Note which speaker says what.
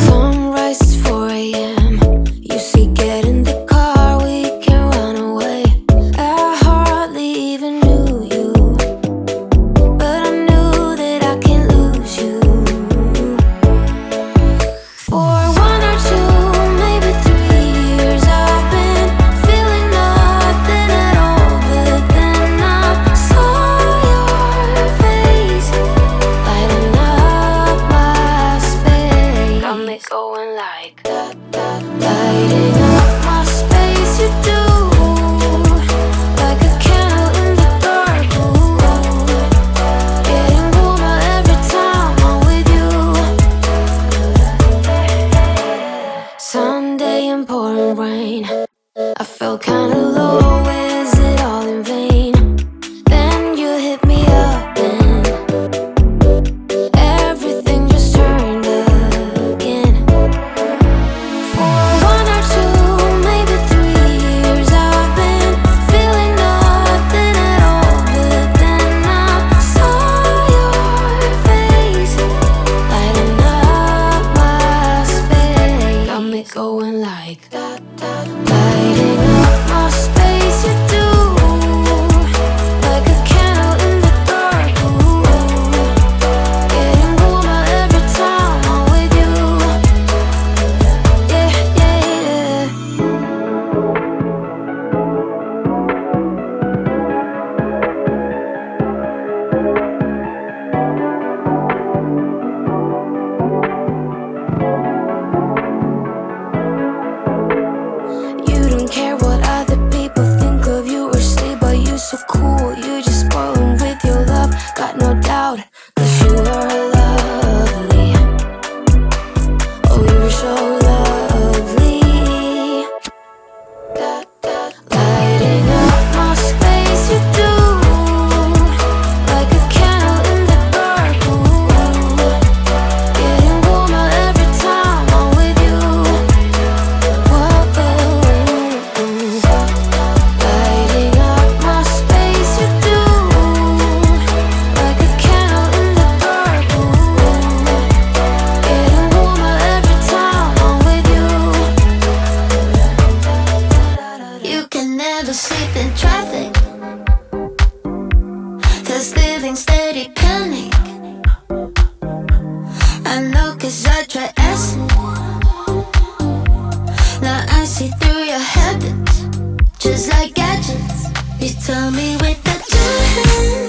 Speaker 1: Sunrise, 4 a.m. You say get in the car, we can run away. I hardly even knew you, but I knew that I can't lose you. For 1 or 2, maybe 3 years, I've been feeling nothing at all. But then I saw your face lighting up my space. Got me going like lighting up my space. You do, like a candle in the dark. Ooh, getting warmer every time I'm with you. Sunday in pouring rain, I felt kinda low. Is it all in vain? Then you hit me up and everything just turned again. For 1 or 2, maybe 3 years, I've been feeling nothing at all. But then I saw your face lighting up my space. Got me going like lighting up my space. You do, like a candle in the dark. Ooh, getting warmer every time I'm with you. Yeah, yeah, yeah. You don't care what other people think of you or say, but you're so cool. You just spoilin' with your love, got no doubt, 'cause you are lovely. Oh, you're so lovely. Lighting up my space. You do, like a candle in the dark. Ooh, getting warmer every time I'm with you. Whoa, lighting up my space. You do, like a candle in the dark. Ooh, getting warmer every time I'm with you.
Speaker 2: You can never sleep in traffic, 'cause living steady panic. I know 'cause I try acid. Now I see through your habits, just like gadgets. You tell me with the 2 hands